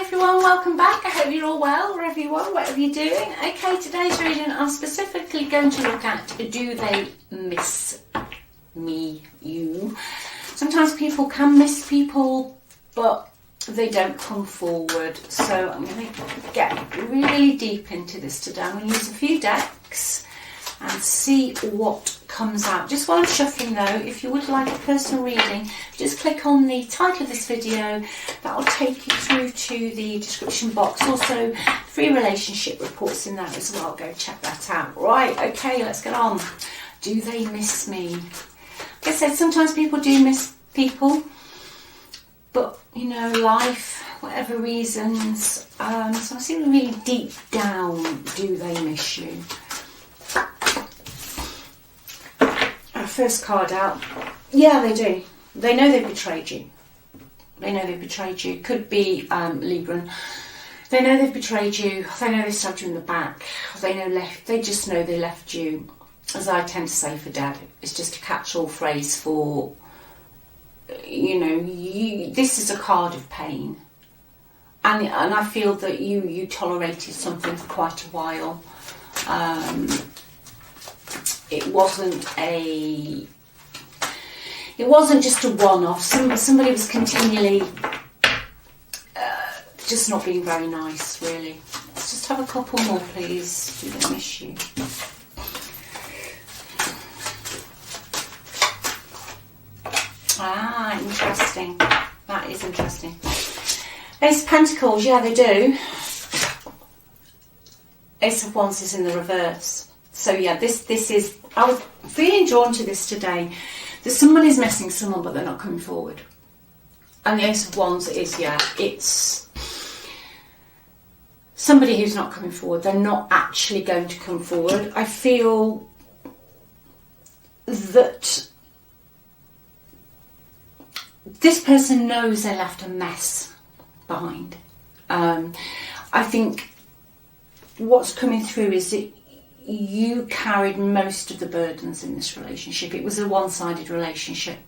everyone, welcome back. I hope you're all well, wherever you are, whatever you're doing. Okay, today's reading I'm specifically going to look at, do they miss me, you? Sometimes people can miss people, but they don't come forward. So I'm going to get really deep into this today. I'm going to use a few decks and see what comes out. Just while I'm shuffling though, if you would like a personal reading, just click on the title of this video. That will take you through to the description box. Also, free relationship reports in there as well. Go check that out. Right, okay, let's get on. Do they miss me? Like I said, sometimes people do miss people, but you know, life, whatever reasons. So I'm seeing really deep down, do they miss you? First card out. Yeah, they do. They know they've betrayed you. They know they've betrayed you. Could be Libran. They know they've betrayed you. They know they stabbed you in the back. They just know they left you. As I tend to say for Dad, it's just a catch-all phrase for, you know, this is a card of pain. And I feel that you tolerated something for quite a while. It wasn't just a one-off. Somebody was continually just not being very nice, really. Let's just have a couple more, please. Do they miss you? Ah, interesting. That is interesting. Ace of Pentacles, yeah, they do. Ace of Wands is in the reverse. So yeah, this is, I was feeling drawn to this today, that someone is messing someone but they're not coming forward. And the Ace of Wands is, yeah, it's somebody who's not coming forward. They're not actually going to come forward. I feel that this person knows they left a mess behind. I think what's coming through is that you carried most of the burdens in this relationship. It was a one-sided relationship.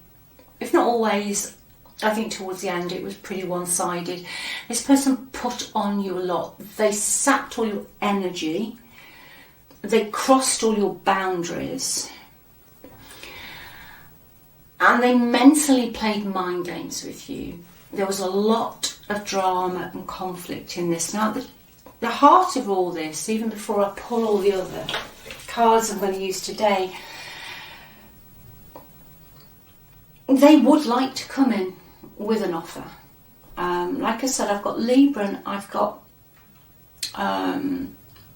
If not always, I think towards the end it was pretty one-sided. This person put on you a lot. They sapped all your energy. They crossed all your boundaries. And they mentally played mind games with you. There was a lot of drama and conflict in this. Now, the heart of all this, even before I pull all the other cards I'm going to use today, they would like to come in with an offer. Like I said, I've got Libra and I've got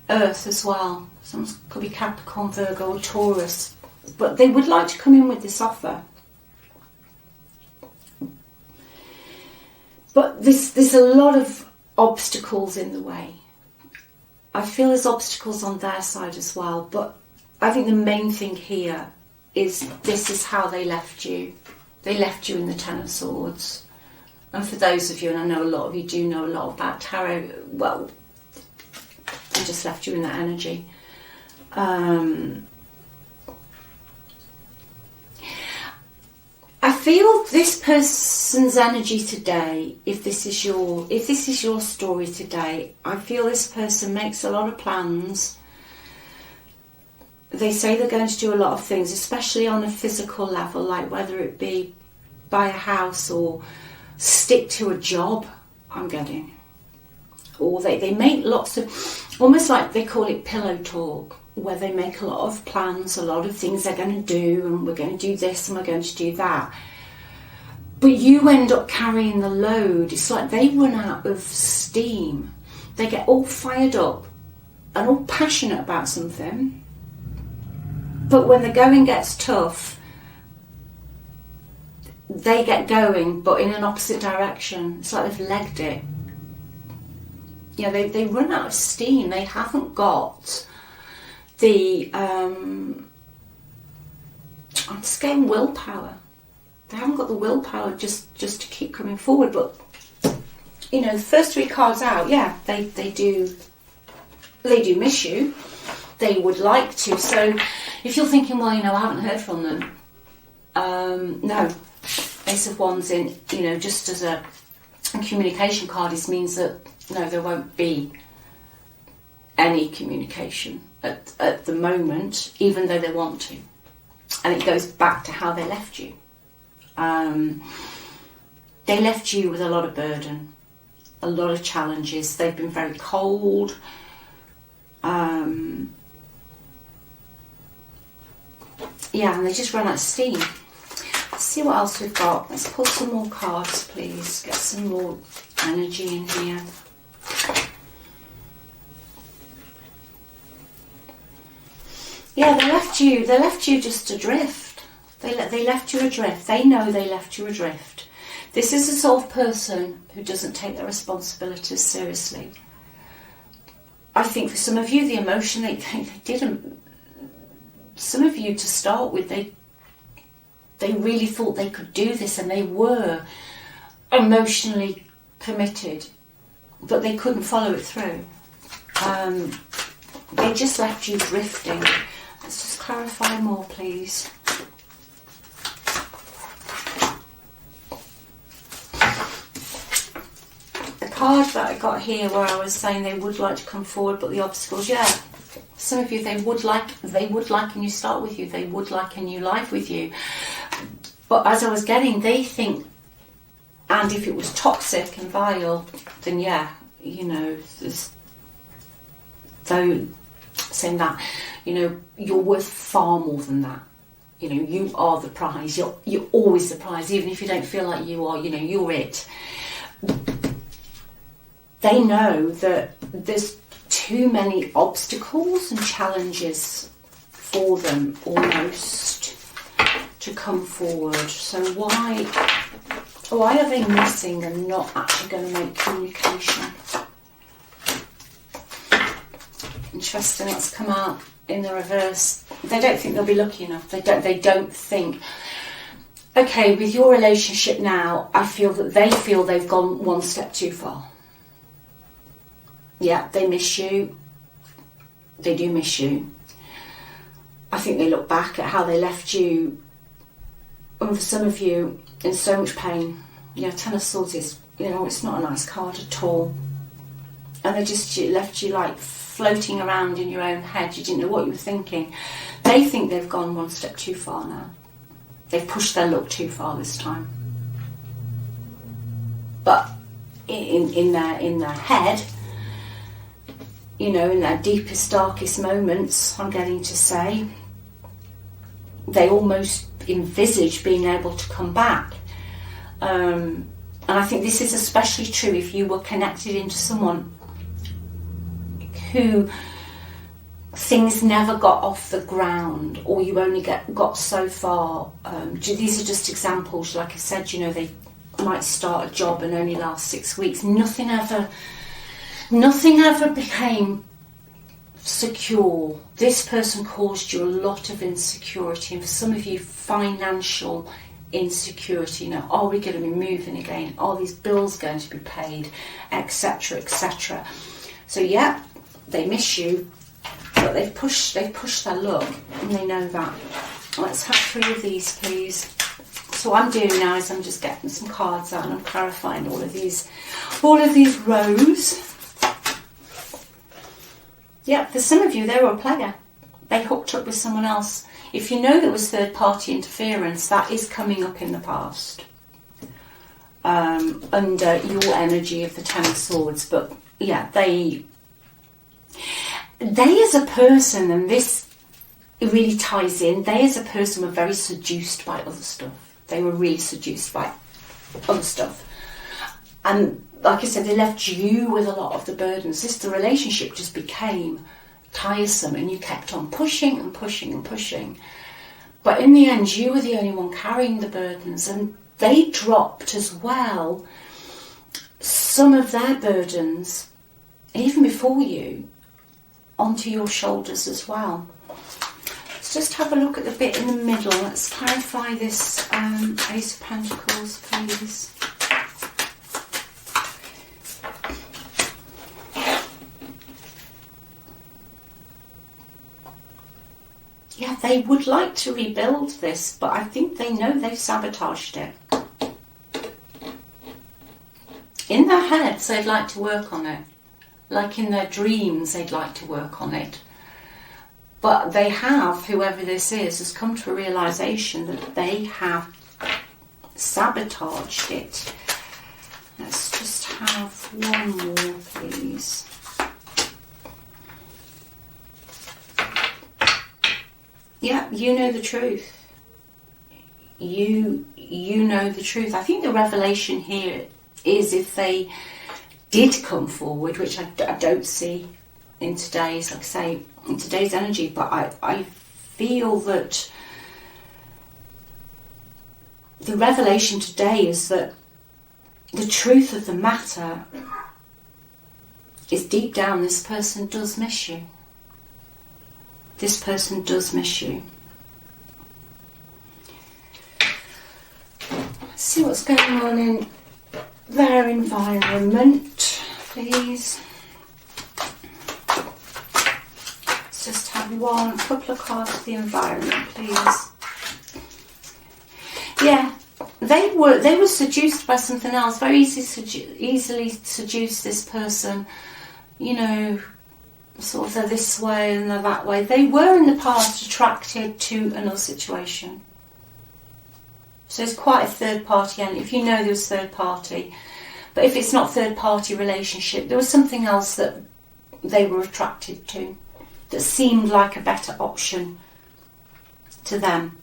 Earth as well. Some could be Capricorn, Virgo or Taurus. But they would like to come in with this offer. But there's a lot of obstacles in the way. I feel there's obstacles on their side as well, but I think the main thing here is this is how they left you. They left you in the Ten of Swords. And for those of you, and I know a lot of you do know a lot about tarot, well, they just left you in that energy. I feel this person's energy today, if this is your story today, I feel this person makes a lot of plans. They say they're going to do a lot of things, especially on a physical level, like whether it be buy a house or stick to a job, I'm getting. Or they make lots of, almost like they call it pillow talk, where they make a lot of plans, a lot of things they're going to do, and we're going to do this and we're going to do that. But you end up carrying the load. It's like they run out of steam. They get all fired up and all passionate about something. But when the going gets tough, they get going, but in an opposite direction. It's like they've legged it. Yeah, they run out of steam. They haven't got the I'm just getting willpower. They haven't got the willpower just to keep coming forward. But you know, the first three cards out, yeah, they do miss you. They would like to. So if you're thinking, well, you know, I haven't heard from them, no, Ace of Wands in, you know, just as a a communication card, this means that no, there won't be any communication at the moment, even though they want to. And it goes back to how they left you. They left you with a lot of burden, a lot of challenges. They've been very cold. Yeah, and they just run out of steam. Let's see what else we've got. Let's pull some more cards, please. Get some more energy in here. Yeah, they left you just adrift. They left you adrift. They know they left you adrift. This is a sort of person who doesn't take their responsibilities seriously. I think for some of you, the emotion, they didn't. Some of you, to start with, they really thought they could do this, and they were emotionally committed, but they couldn't follow it through. They just left you drifting. Let's just clarify more, please. The card that I got here, where I was saying they would like to come forward, but the obstacles, yeah. Some of you, they would like a new start with you. They would like a new life with you. But as I was getting, they think, and if it was toxic and vile, then yeah, you know, though saying that, you know, you're worth far more than that. You know, you are the prize. You're always the prize, even if you don't feel like you are. You know, you're it. They know that there's too many obstacles and challenges for them almost to come forward. So why are they missing and not actually going to make communication? Interesting, that's come out in the reverse. They don't think they'll be lucky enough. They don't think. Okay, with your relationship now, I feel that they feel they've gone one step too far. Yeah, they miss you. They do miss you. I think they look back at how they left you, and for some of you, in so much pain. You know, Ten of Swords is, you know, it's not a nice card at all. And they just left you like floating around in your own head. You didn't know what you were thinking. They think they've gone one step too far now. They've pushed their luck too far this time. But in their head, you know, in their deepest, darkest moments, I'm getting to say, they almost envisage being able to come back. And I think this is especially true if you were connected into someone who things never got off the ground, or you only got so far. These are just examples. Like I said, you know, they might start a job and only last 6 weeks. Nothing ever became secure. This person caused you a lot of insecurity, and for some of you, financial insecurity. You know, are we going to be moving again? Are these bills going to be paid? Etc. etc. So yeah, they miss you, but they've pushed their luck, and they know that. Let's have 3 of these, please. So what I'm doing now is I'm just getting some cards out and I'm clarifying all of these rows. Yeah, for some of you, they were a player. They hooked up with someone else. If you know there was third-party interference, that is coming up in the past. Under your energy of the Ten of Swords. But yeah, they as a person, and this really ties in, they as a person were very seduced by other stuff. They were really seduced by other stuff. And like I said, they left you with a lot of the burdens. The relationship just became tiresome, and you kept on pushing and pushing and pushing. But in the end, you were the only one carrying the burdens, and they dropped as well some of their burdens, even before you, onto your shoulders as well. Let's just have a look at the bit in the middle. Let's clarify this Ace of Pentacles, please. Yeah, they would like to rebuild this, but I think they know they've sabotaged it. in their heads they'd like to work on it. Like in their dreams they'd like to work on it. But they have, whoever this is, has come to a realisation that they have sabotaged it. Let's just have one more, please. Yeah, you know the truth. You know the truth. I think the revelation here is if they did come forward, which I don't see in today's, like I say, in today's energy, but I feel that the revelation today is that the truth of the matter is deep down, this person does miss you. This person does miss you. Let's see what's going on in their environment, please. Let's just have a couple of cards for the environment, please. Yeah, they were seduced by something else. Very easily seduced, this person. You know, sort of they're this way and they're that way. They were in the past attracted to another situation. So it's quite a third party, and if you know there was third party, but if it's not third party relationship, there was something else that they were attracted to that seemed like a better option to them.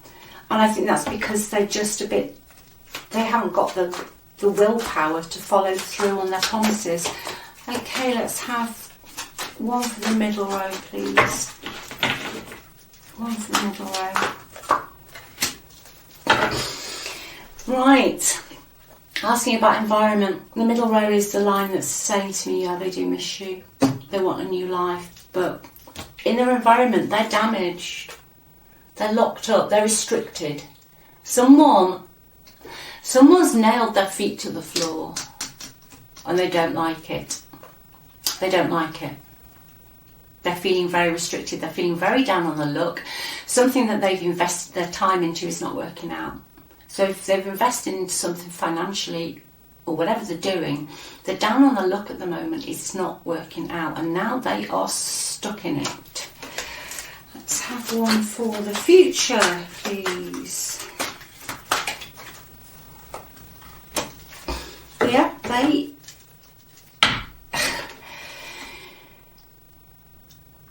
And I think that's because they're just they haven't got the willpower to follow through on their promises. Okay, let's have one for the middle row, please. One for the middle row. Right. Asking about environment. The middle row is the line that's saying to me, yeah, they do miss you. They want a new life. But in their environment, they're damaged. They're locked up. They're restricted. Someone's nailed their feet to the floor. And they don't like it. They don't like it. They're feeling very restricted. They're feeling very down on the luck. Something that they've invested their time into is not working out. So if they've invested into something financially or whatever they're doing, they're down on the luck at the moment. It's not working out. And now they are stuck in it. Let's have one for the future, please. Yeah,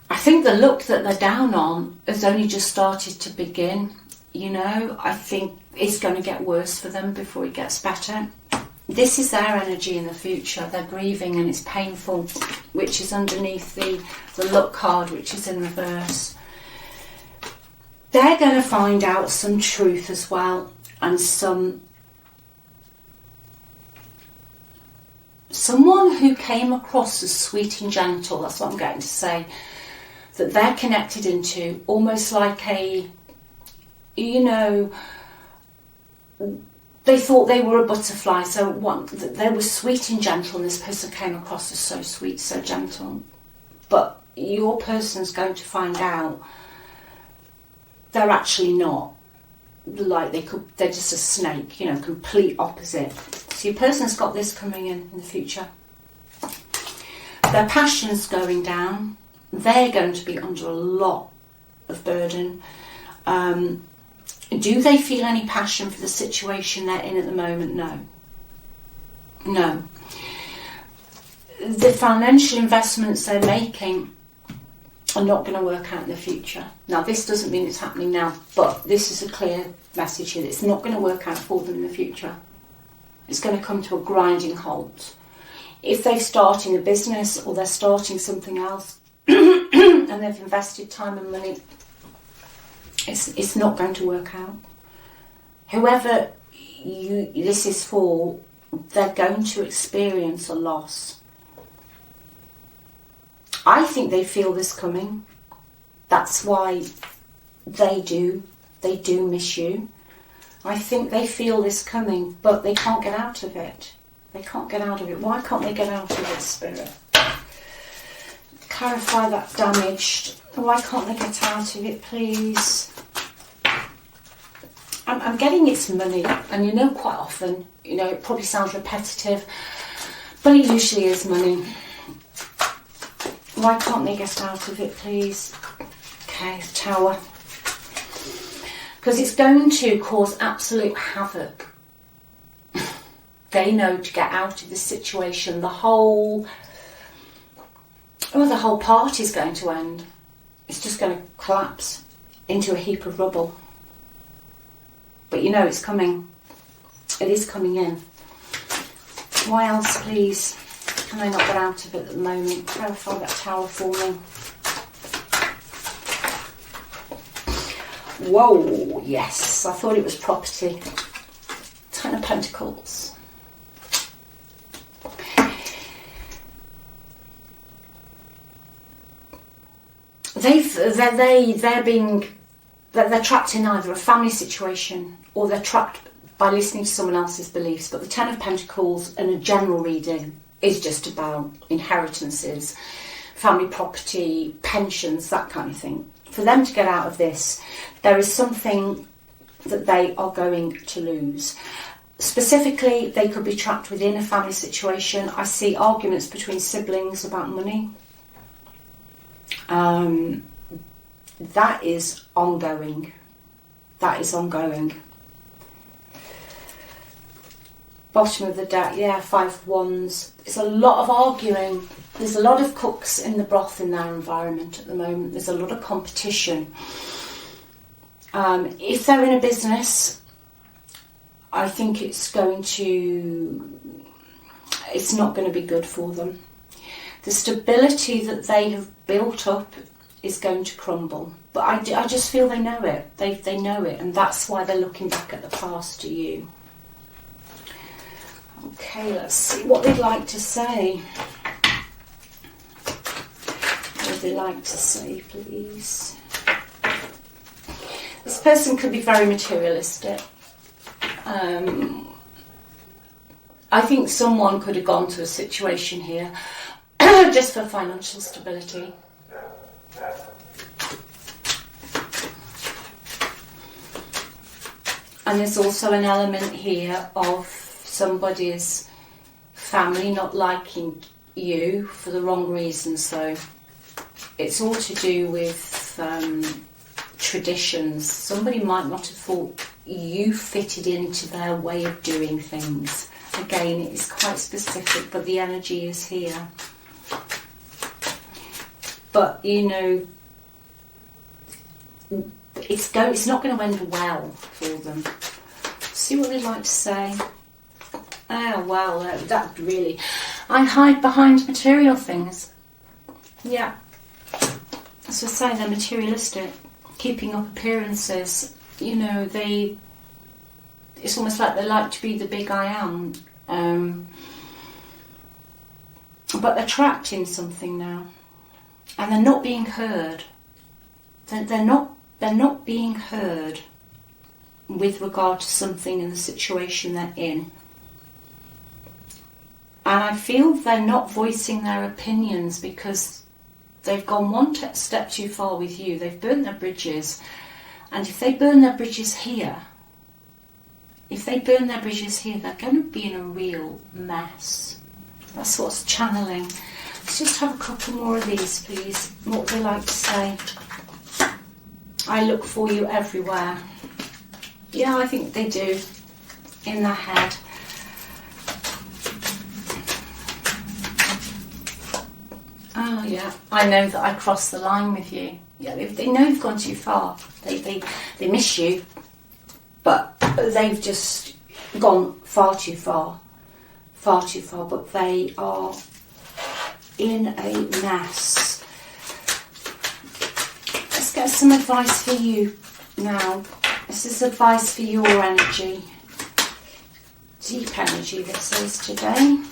I think the luck that they're down on has only just started to begin. You know, I think it's going to get worse for them before it gets better. This is their energy in the future. They're grieving and it's painful, which is underneath the luck card, which is in reverse. They're going to find out some truth as well, and someone who came across as sweet and gentle, that's what I'm going to say, that they're connected into, almost like a, you know, they thought they were a butterfly, so they were sweet and gentle, and this person came across as so sweet, so gentle. But your person's going to find out they're actually not. Like they're just a snake, you know, complete opposite. So your person's got this coming in the future. Their passion's going down. They're going to be under a lot of burden. Do they feel any passion for the situation they're in at the moment? No. The financial investments they're making are not going to work out in the future. Now, this doesn't mean it's happening now, but this is a clear message here. It's not going to work out for them in the future. It's going to come to a grinding halt. If they're starting a business or they're starting something else and they've invested time and money, it's not going to work out. Whoever this is for, they're going to experience a loss. I think they feel this coming. That's why they do miss you. I think they feel this coming, but they can't get out of it. They can't get out of it. Why can't they get out of it, Spirit? Clarify that damaged. Why can't they get out of it, please? I'm getting it's money, and you know, quite often, you know, it probably sounds repetitive, But it usually is money. Why can't they get out of it, please? Okay, Tower. Because it's going to cause absolute havoc. They know to get out of this situation, the whole party's going to end. It's just going to collapse into a heap of rubble. But you know it's coming. It is coming in. Why else, please, can I not get out of it at the moment? Clarify that Tower for me. Whoa, yes, I thought it was property. Ten of Pentacles. They're trapped in either a family situation or they're trapped by listening to someone else's beliefs. But the Ten of Pentacles and a general reading is just about inheritances, family property, pensions, that kind of thing. For them to get out of this, there is something that they are going to lose. Specifically, they could be trapped within a family situation. I see arguments between siblings about money. That is ongoing. That is ongoing. Bottom of the deck, yeah, 5 of Wands. There's a lot of arguing. There's a lot of cooks in the broth in their environment at the moment. There's a lot of competition. If they're in a business, I think it's not going to be good for them. The stability that they have built up is going to crumble. But I just feel they know it. They know it, and that's why they're looking back at the past to you. Okay, let's see what they'd like to say. What would they like to say, please? This person could be very materialistic. I think someone could have gone to a situation here just for financial stability. And there's also an element here of somebody's family not liking you for the wrong reasons. So it's all to do with traditions. Somebody might not have thought you fitted into their way of doing things. Again, it's quite specific, but the energy is here. But you know, it's not going to end well for them. See what they'd like to say. Oh well, that really, I hide behind material things. Yeah, as I say, they're materialistic, keeping up appearances. You know, it's almost like they like to be the big I am. But they're trapped in something now, and they're not being heard. They're not being heard with regard to something in the situation they're in. And I feel they're not voicing their opinions because they've gone one step too far with you. They've burnt their bridges. And if they burn their bridges here, they're going to be in a real mess. That's what's channeling. Let's just have a couple more of these, please. What would they like to say? I look for you everywhere. Yeah, I think they do. In their head. Oh yeah, I know that I crossed the line with you. Yeah, they know you've gone too far. They miss you, but they've just gone far too far. But they are in a mess. Let's get some advice for you now. This is advice for your energy. Deep energy, this is today.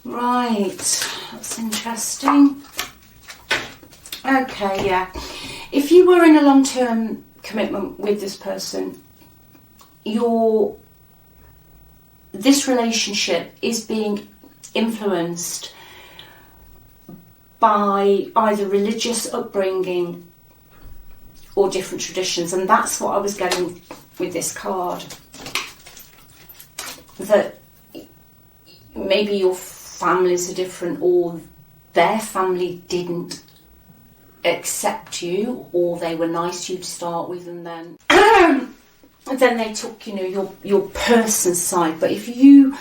Right, that's interesting. Okay, yeah. If you were in a long-term commitment with this person, this relationship is being influenced by either religious upbringing or different traditions. And that's what I was getting with this card. That maybe your families are different, or their family didn't accept you, or they were nice to you to start with, and then then they took, you know, your person's side. But if you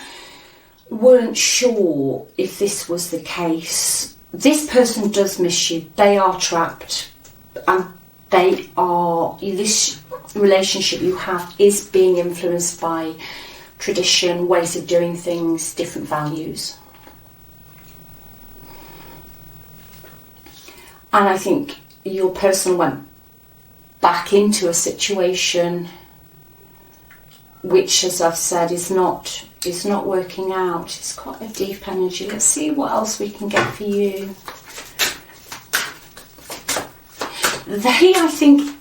weren't sure if this was the case, this person does miss you. They are trapped, and this relationship you have is being influenced by tradition, ways of doing things, different values. And I think your person went back into a situation which, as I've said, is not working out. It's quite a deep energy. Let's see what else we can get for you. They, I think,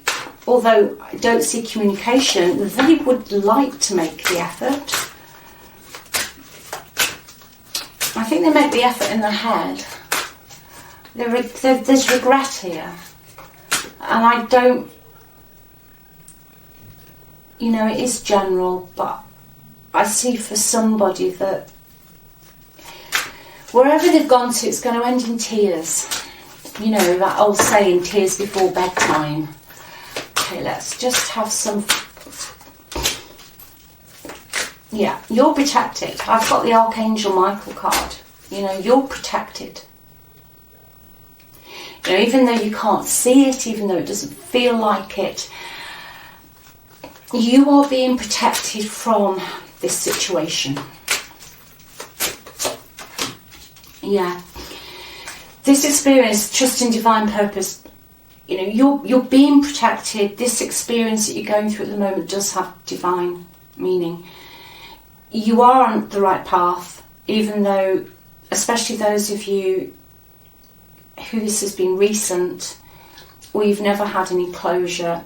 although I don't see communication, they would like to make the effort. I think they make the effort in their head. There's regret here. And I don't, you know, it is general, but I see for somebody that wherever they've gone to, it's going to end in tears. You know, that old saying, tears before bedtime. Okay, let's just have some... Yeah, you're protected. I've got the Archangel Michael card. You know, you're protected. You know, even though you can't see it, even though it doesn't feel like it, you are being protected from this situation. Yeah. This experience, trust in divine purpose, you know, you're being protected. This experience that you're going through at the moment does have divine meaning. You are on the right path, even though, especially those of you who this has been recent, or you've never had any closure,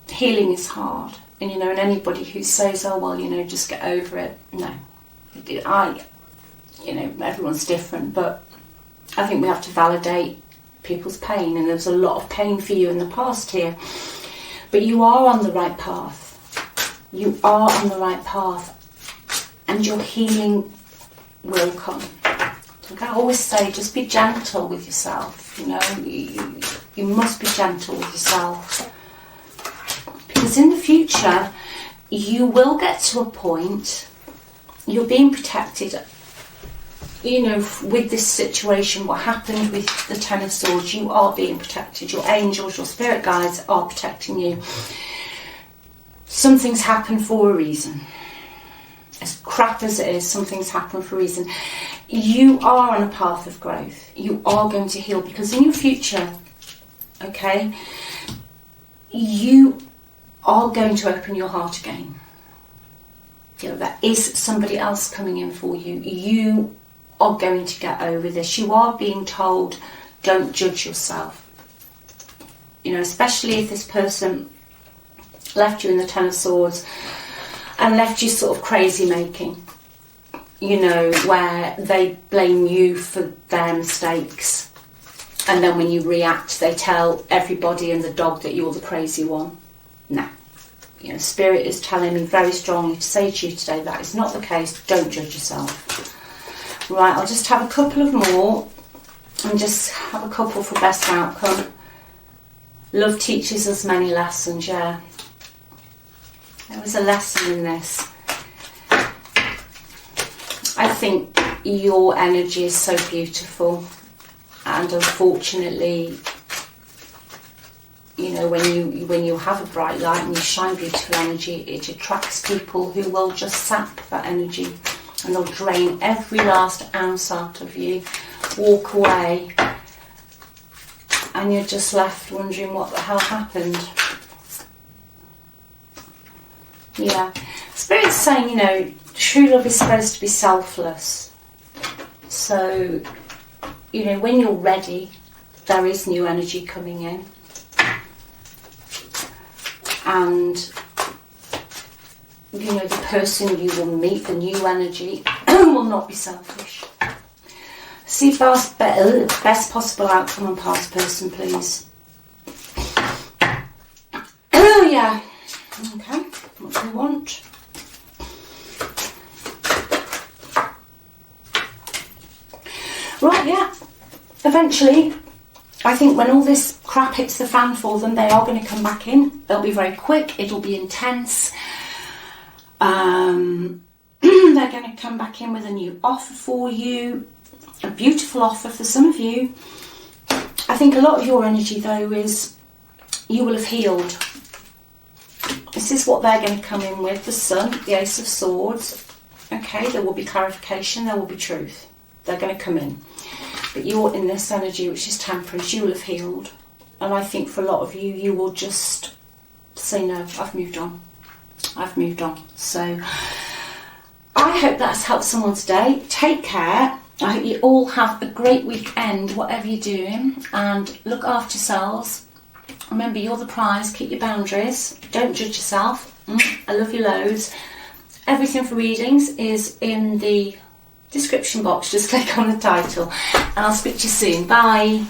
healing is hard. And, you know, and anybody who says, oh, well, you know, just get over it. No. You know, everyone's different, but I think we have to validate people's pain, and there's a lot of pain for you in the past here. But you are on the right path. You are on the right path, and your healing will come. Like I always say, just be gentle with yourself. You know, you must be gentle with yourself. Because in the future, you will get to a point, you're being protected, you know, with this situation, what happened with the Ten of Swords, you are being protected. Your angels, your spirit guides are protecting you. Something's happened for a reason. As crap as it is, something's happened for a reason. You are on a path of growth. You are going to heal, because in your future, okay, you are going to open your heart again. You know, there is somebody else coming in for you. You are going to get over this. You are being told, don't judge yourself. You know, especially if this person left you in the Ten of Swords and left you sort of crazy making, you know, where they blame you for their mistakes, and then when you react they tell everybody and the dog that you're the crazy one. No. You know, Spirit is telling me very strongly to say to you today that is not the case. Don't judge yourself. Right, I'll just have a couple of more, and just have a couple for best outcome. Love teaches us many lessons, yeah. There was a lesson in this. I think your energy is so beautiful, and unfortunately, you know, when you have a bright light and you shine beautiful energy, it attracts people who will just sap that energy, and they'll drain every last ounce out of you, walk away, and you're just left wondering what the hell happened. Yeah. Spirit's saying, you know, true love is supposed to be selfless. So, you know, when you're ready, there is new energy coming in. And, you know, the person you will meet, the new energy, will not be selfish. receive best possible outcome on past person, please. Oh yeah. Okay, what do we want? Right, yeah. Eventually, I think when all this crap hits the fan for them, they are going to come back in. They'll be very quick. It'll be intense. They're going to come back in with a new offer for you. A beautiful offer for some of you. I think a lot of your energy, though, is you will have healed. This is what they're going to come in with. The Sun, the Ace of Swords. Okay, there will be clarification. There will be truth. They're going to come in. But you're in this energy, which is temperance. You will have healed. And I think for a lot of you, you will just say, no, I've moved on. I've moved on. So I hope that's helped someone today. Take care. I hope you all have a great weekend, whatever you're doing. And look after yourselves. Remember, you're the prize. Keep your boundaries. Don't judge yourself. I love you loads. Everything for readings is in the description box. Just click on the title. And I'll speak to you soon. Bye.